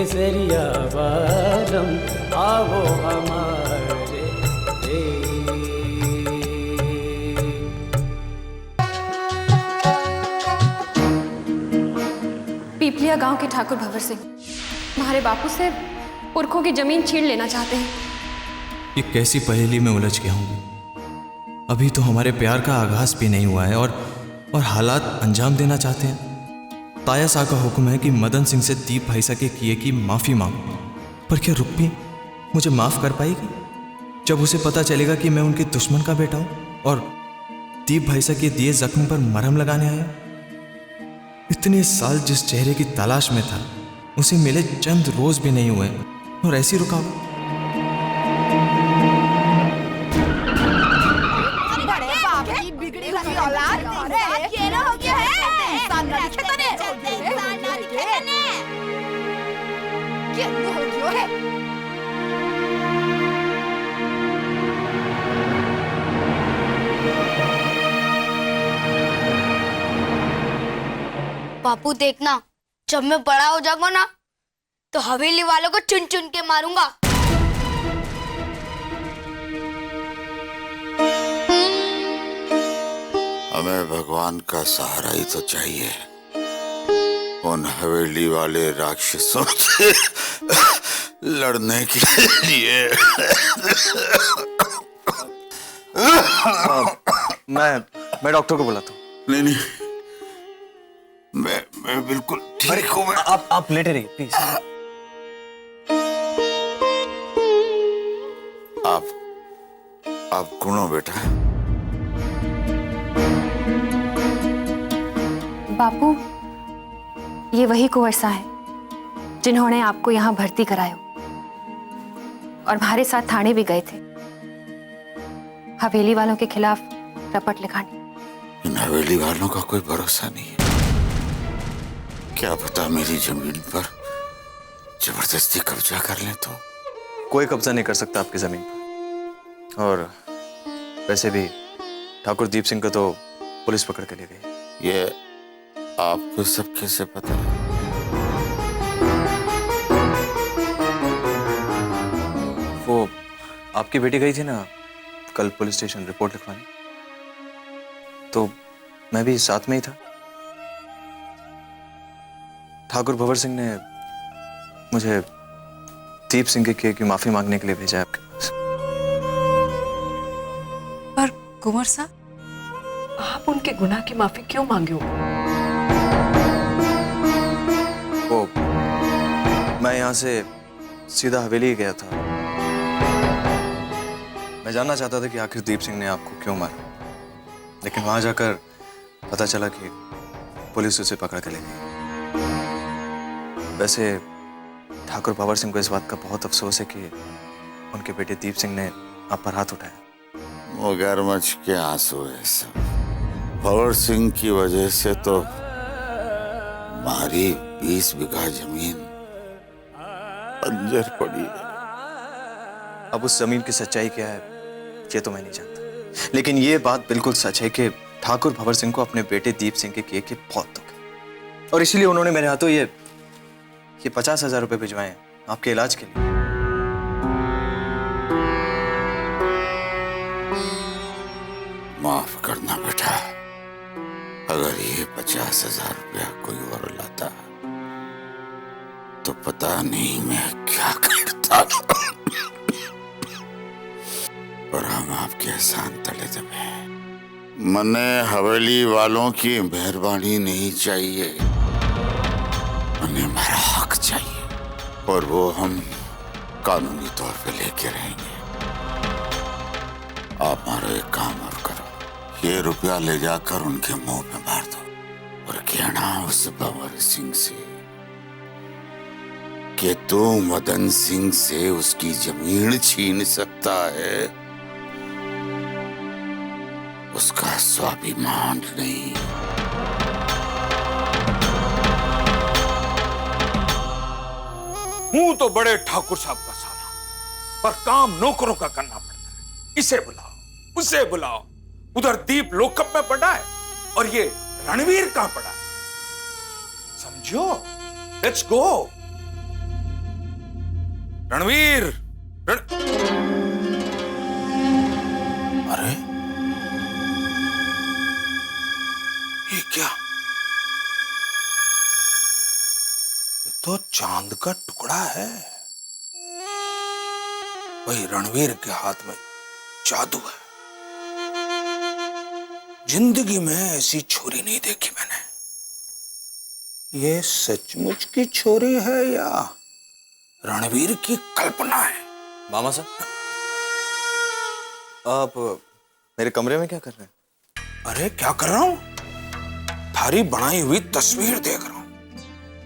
केसरिया वालम आओ हमारे देश। पीपलिया गांव के ठाकुर भंवर सिंह तुम्हारे बापू से पुरखों की जमीन छीन लेना चाहते हैं। ये कैसी पहेली में उलझ गया हूँ। अभी तो हमारे प्यार का आगाज भी नहीं हुआ है और हालात अंजाम देना चाहते हैं। ताया शाह का हुक्म है कि मदन सिंह से दीप भाईसा के किए की माफी मांगो। पर क्या रुक्मी मुझे माफ कर पाएगी जब उसे पता चलेगा कि मैं उनके दुश्मन का बेटा हूं और दीप भाईसा के दिए जख्म पर मरहम लगाने आया। इतने साल जिस चेहरे की तलाश में था उसे मिले चंद रोज भी नहीं हुए और ऐसी रुकावट। बापू देखना, जब मैं बड़ा हो जाऊंगा ना तो हवेली वालों को चुन चुन के मारूंगा। हमें भगवान का सहारा ही तो चाहिए उन हवेली वाले राक्षसों से लड़ने के लिए। मैं डॉक्टर को बुलाता हूँ। नहीं, मैं बिल्कुल ठीक हूँ। आप लेटे रहिए प्लीज। आप कौन हो बेटा? बापू ये वही कुंवर सा है जिन्होंने आपको यहाँ भर्ती कराया और हमारे साथ थाने भी गए थे हवेली वालों के खिलाफ रपट लिखाने। इन हवेली वालों का कोई भरोसा नहीं है। क्या पता मेरी जमीन पर जबरदस्ती कब्जा कर ले तो। कोई कब्जा नहीं कर सकता आपकी जमीन पर। और वैसे भी ठाकुर दीप सिंह को तो पुलिस पकड़ के ले गई। ये आपको सब कैसे पता है? वो आपकी बेटी गई थी ना कल पुलिस स्टेशन रिपोर्ट लिखवाने, तो मैं भी साथ में ही था। ठाकुर भंवर सिंह ने मुझे दीप सिंह के किए की माफी मांगने के लिए भेजा है आपके पास। पर कुंवर साहब, आप उनके गुनाह की माफी क्यों मांगे हो? वो मैं यहाँ से सीधा हवेली गया था। मैं जानना चाहता था कि आखिर दीप सिंह ने आपको क्यों मारा, लेकिन वहां जाकर पता चला कि पुलिस उसे पकड़ के ले गई। वैसे ठाकुर भंवर सिंह को इस बात का बहुत अफसोस है कि उनके बेटे दीप सिंह ने आप पर हाथ उठाया। मगरमच्छ के आंसू है सब। भंवर सिंह की वजह से तो हमारी 20 बीघा जमीन बंजर पड़ी है। अब उस जमीन की सच्चाई क्या है ये तो मैं नहीं जानता, लेकिन ये बात बिल्कुल सच है कि ठाकुर भंवर सिंह को अपने बेटे दीप सिंह के किए के बहुत दुख है और इसीलिए उन्होंने मेरे हाथों ये 50,000 रुपए भिजवाए आपके इलाज के लिए। माफ करना बेटा, अगर ये 50,000 रुपया कोई और लाता तो पता नहीं मैं क्या करता। पर हम आपके एहसान तले दबे। मने हवेली वालों की मेहरबानी नहीं चाहिए, मने मेरा हक चाहिए और वो हम कानूनी तौर पे लेके रहेंगे। आप हमारा एक काम और करो, ये रुपया ले जाकर उनके मुंह पे मार दो और कहना उस भंवर सिंह से कि तू मदन सिंह से उसकी जमीन छीन सकता है, उसका स्वाभिमान नहीं। हूं तो बड़े ठाकुर साहब का साला, पर काम नौकरों का करना पड़ता है। इसे बुलाओ, उसे बुलाओ। उधर दीप लोकअप में पड़ा है और ये रणवीर कहां पड़ा है, समझो। Let's go. रणवीर अरे ये क्या? ये तो चांद का टुकड़ा है। वही रणवीर के हाथ में जादू है। जिंदगी में ऐसी छोरी नहीं देखी मैंने। ये सचमुच की छोरी है या रणवीर की कल्पना है? मामा साहब, आप मेरे कमरे में क्या कर रहे हैं? अरे क्या कर रहा हूं? थारी बनाई हुई तस्वीर देख रहा हूं।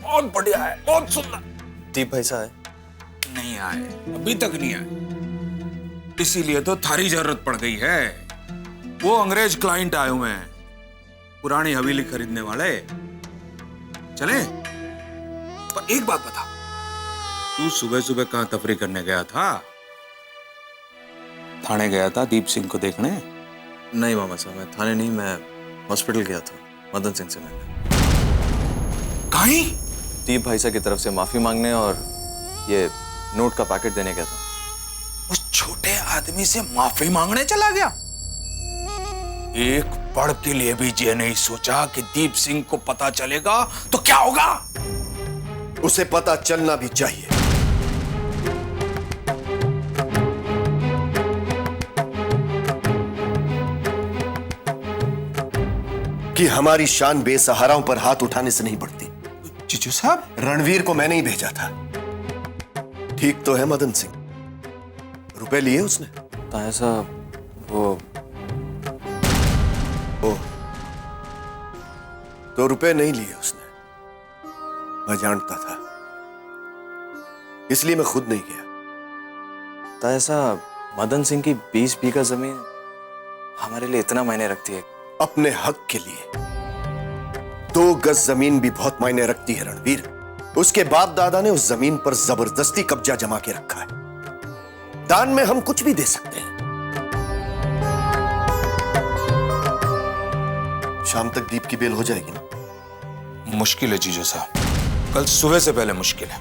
बहुत बढ़िया है, बहुत सुंदर। दीप भाई साहब आए? नहीं आए, अभी तक नहीं आए। इसीलिए तो थारी जरूरत पड़ गई है। वो अंग्रेज क्लाइंट आए हुए हैं, पुरानी हवेली खरीदने वाले। चले? पर एक बात बता, तू सुबह सुबह कहां तफरी करने गया था? थाने गया था दीप सिंह को देखने? नहीं मामा साहब, मैं थाने नहीं, मैं हॉस्पिटल गया था मदन सिंह से मिलने। कहीं? दीप भाई साहब की तरफ से माफी मांगने और ये नोट का पैकेट देने गया था। उस छोटे आदमी से माफी मांगने चला गया? एक पल के लिए भी ये नहीं सोचा कि दीप सिंह को पता चलेगा तो क्या होगा? उसे पता चलना भी चाहिए। कि हमारी शान बेसहाराओं पर हाथ उठाने से नहीं बढ़ती। जीजू साहब, रणवीर को मैंने ही भेजा था। ठीक तो है मदन सिंह? रुपए लिए उसने? ताया साहब, वो तो रुपए नहीं लिए उसने। मैं जानता था, इसलिए मैं खुद नहीं गया। ताया साहब, मदन सिंह की 20 बीघा जमीन हमारे लिए इतना मायने रखती है। अपने हक के लिए 2 गज जमीन भी बहुत मायने रखती है रणवीर। उसके बाप दादा ने उस जमीन पर जबरदस्ती कब्जा जमा के रखा है। दान में हम कुछ भी दे सकते हैं। शाम तक दीप की बेल हो जाएगी ना? मुश्किल है जीजू साहब, कल सुबह से पहले मुश्किल है।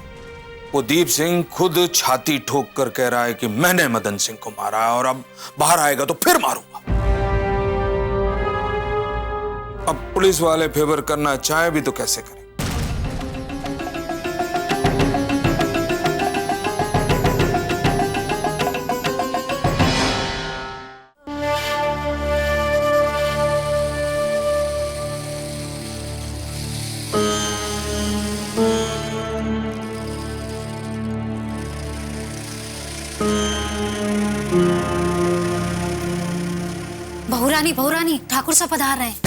वो दीप सिंह खुद छाती ठोक कर कह रहा है कि मैंने मदन सिंह को मारा है और अब बाहर आएगा तो फिर मारूंगा। अब पुलिस वाले फेवर करना चाहे भी तो कैसे करें? बहुरानी ठाकुर साहब पधार रहे हैं।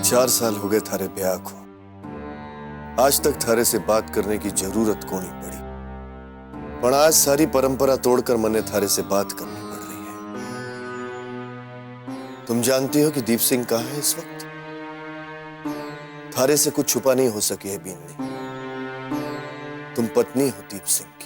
चार साल हो गए थारे ब्याह को। आज तक थारे से बात करने की जरूरत को नहीं पड़ी, पर आज सारी परंपरा तोड़कर मने थारे से बात करनी पड़ रही है। तुम जानती हो कि दीप सिंह कहाँ है इस वक्त? थारे से कुछ छुपा नहीं हो सकी है बीननी। तुम पत्नी हो दीप सिंह की।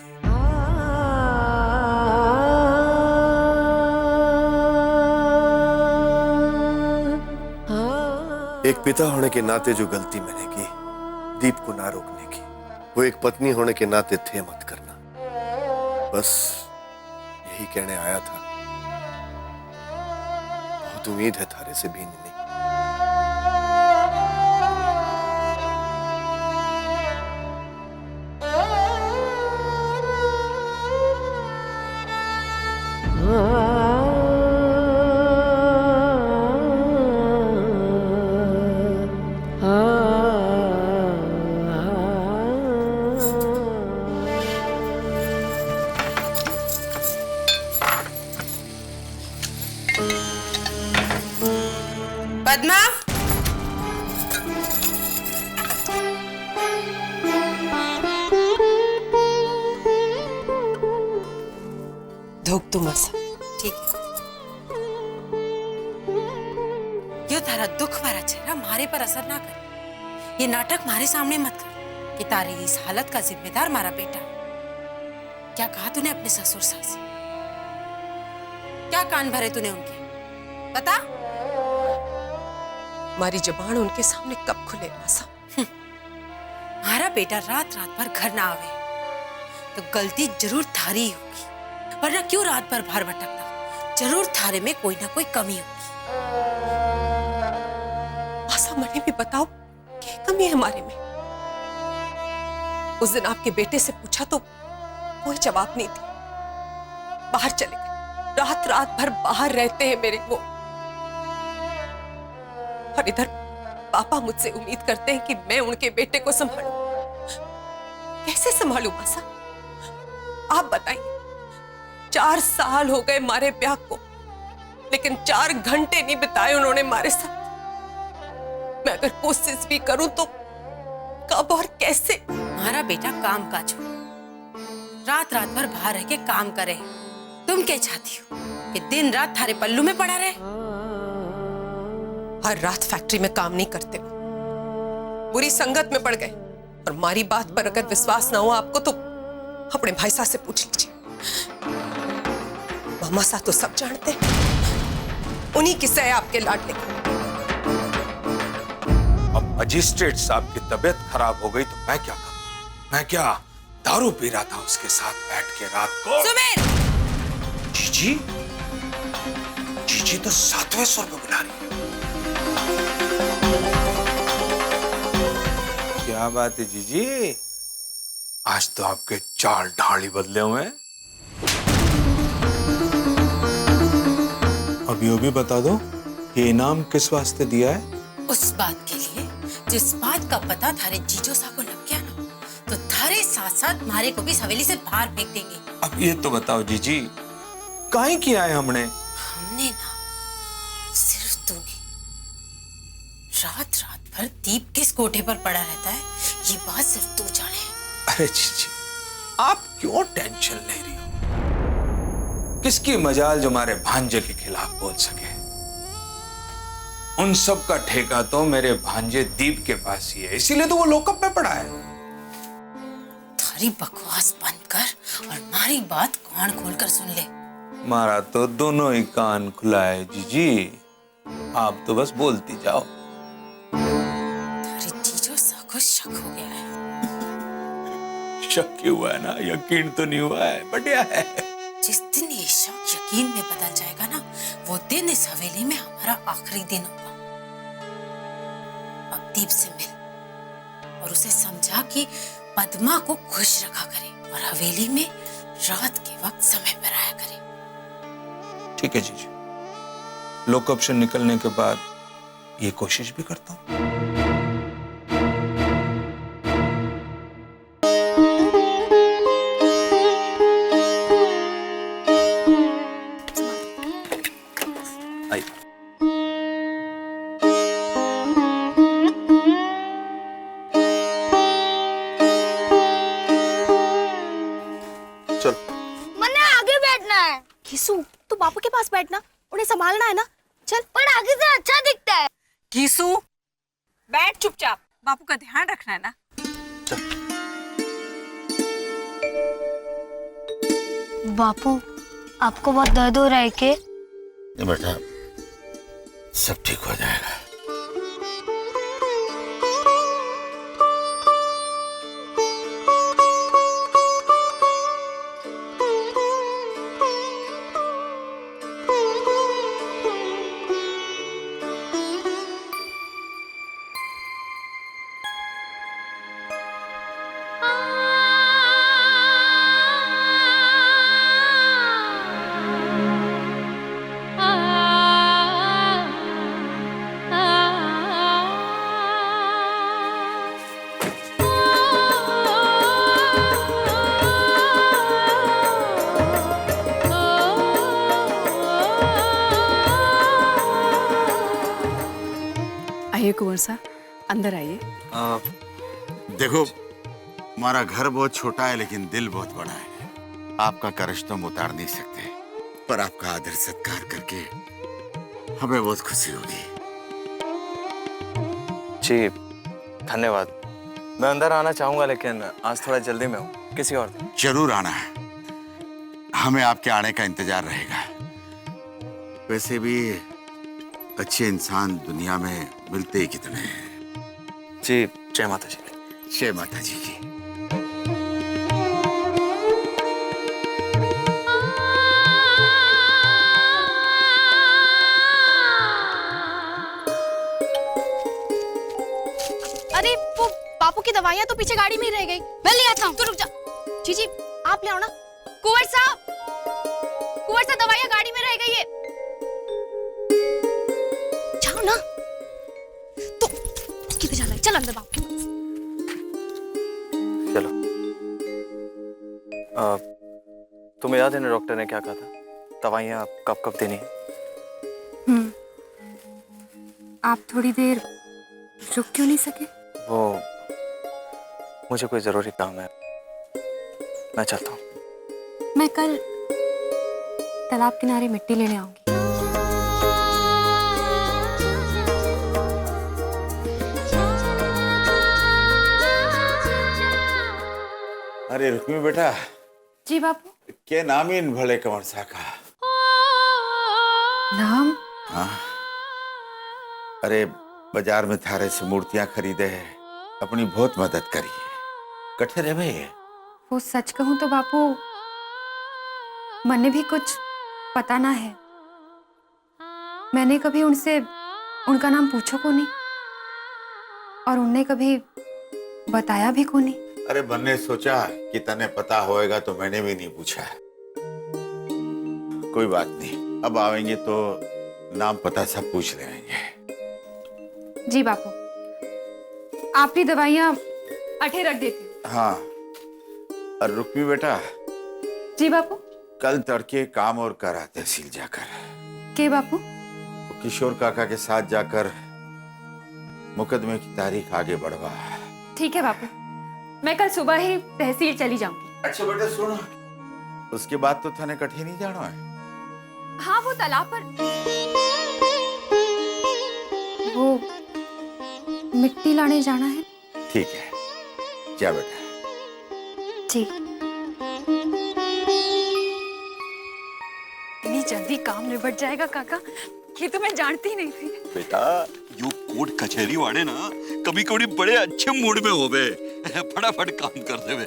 एक पिता होने के नाते जो गलती मैंने की दीप को ना रोकने की, वो एक पत्नी होने के नाते थे मत करना। बस यही कहने आया था। बहुत उम्मीद है थारे से भी नहीं। पद्मा, धोक तू मसा। ठीक है। यो तारा दुख भरा चेहरा मारे पर असर ना कर। ये नाटक मारे सामने मत कर कि तारी इस हालत का जिम्मेदार मारा बेटा। क्या कहा तूने अपने ससुर सास से? क्या कान भरे तूने उनके? बता। हमारी जुबान उनके सामने कब खुले मसा? हमारा बेटा रात रात भर घर ना आवे तो गलती जरूर थारी ही होगी, वरना क्यों रात भर बाहर भटकना? जरूर थारे में कोई ना कोई कमी होगी। आसा मने भी बताओ क्या कमी है हमारे में? उस दिन आपके बेटे से पूछा तो कोई जवाब नहीं दी। बाहर चले गए, रात रात भर बाहर रहते हैं मेरे वो। और इधर पापा मुझसे उम्मीद करते हैं कि मैं उनके बेटे को संभालूं। कैसे संभालूं मासा? आप बताइए। 4 साल हो गए मारे ब्याह को, लेकिन 4 घंटे नहीं बिताए उन्होंने हमारे साथ। मैं अगर कोशिश भी करूं तो कब और कैसे? हमारा बेटा काम काज हो, रात रात भर बाहर रह के काम करे। तुम क्या चाहती हो कि दिन रात थारे पल्लू में पड़ा रहे? हर रात फैक्ट्री में काम नहीं करते, बुरी संगत में पड़ गए। और हमारी बात पर अगर विश्वास ना हो आपको तो अपने भाई साहब से पूछ लीजिए। मामा साहब तो सब जानते हैं, उन्हीं किस्से है आपके लाडले। अब मजिस्ट्रेट साहब की तबीयत खराब हो गई तो मैं क्या करूं? मैं क्या दारू पी रहा था उसके साथ बैठ के रात को? सुमेर! जीजी, जीजी तो 7वें स्वर में बुला रही है। क्या बात है जीजी? आज तो आपके चाल ढाल ही बदले हुए हैं। अभी अभी बता दो ये इनाम किस वास्ते दिया है? उस बात के लिए जिस बात का पता थारे जीजो सा को लग गया ना, तो थारे साथ साथ मारे को भी इस हवेली से बाहर फेंक देंगे। अब ये तो बताओ जीजी, काहे किया है हमने? हमने ना, सिर्फ तूने। रात रात भर दीप किस कोठे पर पड़ा रहता है ये बात सिर्फ तू जाने। अरे जीजी, आप क्यों टेंशन ले रही हो? किसकी मजाल जो हमारे भांजे के खिलाफ बोल सके? उन सब का ठेका तो मेरे भांजे दीप के पास ही है, इसीलिए तो वो लॉकअप में पड़ा है। थारी बकवास बंद कर और हमारी बात कान खोलकर सुन ले। मारा तो दोनों ही कान खुला है जीजी, आप तो बस बोलती जाओ। थारी जीजो सा को शक हो गया है। शक क्यों हुआ है ना, यकीन तो नहीं हुआ है। बढ़िया है। जिस दिन ये शक यकीन में बदल जाएगा ना, वो दिन इस हवेली में हमारा आखिरी दिन होगा। अब दीप से मिल और उसे समझा कि पद्मा को खुश रखा करे और हवेली में रात के वक्त समय पर आया करे। ठीक है जीजी, लॉकअप से निकलने के बाद ये कोशिश भी करता हूँ। किसू, तू बापू के पास बैठना, उन्हें संभालना है ना। चल। पर आगे से अच्छा दिखता है। कीसू, बैठ चुपचाप, बापू का ध्यान रखना है ना। बापू, आपको बहुत दर्द हो रहा है क्या? बेटा, सब ठीक हो जाएगा। आइए कुंवर साहब, अंदर आइए। देखो, हमारा घर बहुत छोटा है लेकिन दिल बहुत बड़ा है। आपका कर्ज तो हम उतार नहीं सकते, पर आपका आदर सत्कार करके हमें बहुत खुशी होगी। जी धन्यवाद। मैं अंदर आना चाहूंगा लेकिन आज थोड़ा जल्दी में हूँ, किसी और दिन। जरूर आना है, हमें आपके आने का इंतजार रहेगा। वैसे भी अच्छे इंसान दुनिया में मिलते ही कितने हैं। जी जय माता जी। जय माता जी की। अरे वो बापू की दवाइयाँ तो पीछे गाड़ी में ही रह गई, मैं ले आता हूँ। तू रुक जा। जी आप ले आओ ना। कुंवर साहब, दवाइयाँ गाड़ी में रह गई है। जाओ ना। तो किधर जाना है? चल अंदर बापू के पास। चलो। तुम्हें याद है ना डॉक्टर ने क्या कहा था? दवाइयाँ कब देनी है? आप थोड़ी देर रुक क्यों नहीं सके? वो मुझे कोई जरूरी काम है, मैं चलता हूँ। मैं कल तालाब किनारे मिट्टी लेने आऊंगी। अरे रुक्मी बेटा। जी बापू। क्या नाम है इन भले कंवर सा का? नाम? हाँ, अरे बाजार में थारे से मूर्तियां खरीदे है, अपनी बहुत मदद करी है। कठे रे भाई। वो सच कहूं तो बापू मने भी कुछ पता ना है। मैंने कभी उनसे उनका नाम पूछो को नहीं और उनने कभी बताया भी को नहीं। अरे मैंने सोचा कि तने पता होएगा तो मैंने भी नहीं पूछा। कोई बात नहीं, अब आवेंगे तो नाम पता सब पूछ लेंगे। जी बापू, आपकी दवाइयाँ अठे रख देती हूँ। हाँ, और रुक्मी बेटा। जी बापू। कल तड़के काम और करा तहसील जाकर। के बापू? किशोर काका के साथ जाकर मुकदमे की तारीख आगे बढ़वा। ठीक है बापू, मैं कल सुबह ही तहसील चली जाऊंगी। अच्छा बेटा सुनो, उसके बाद तो थाने कठे नहीं जाना है। हाँ, वो तालाब पर वो मिट्टी लाने जाना है। ठीक है, जा बेटा। जी। इतनी जल्दी काम निबट जाएगा काका, ये तो मैं जानती नहीं थी। बेटा यू कोर्ट कचहरी वाले ना कभी कभी बड़े अच्छे मूड में होवे, फटाफट काम कर देवे।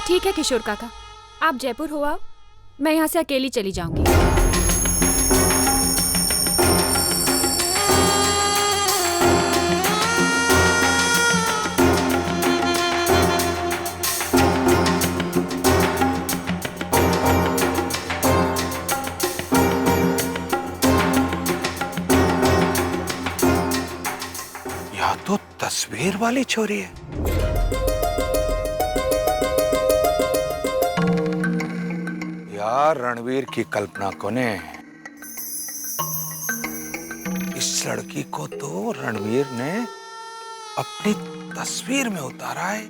ठीक है किशोर काका, आप जयपुर हो आओ, मैं यहाँ से अकेली चली जाऊंगी। यह तो तस्वीर वाली छोरी है। यार रणवीर की कल्पना को ने इस लड़की को तो रणवीर ने अपनी तस्वीर में उतारा है।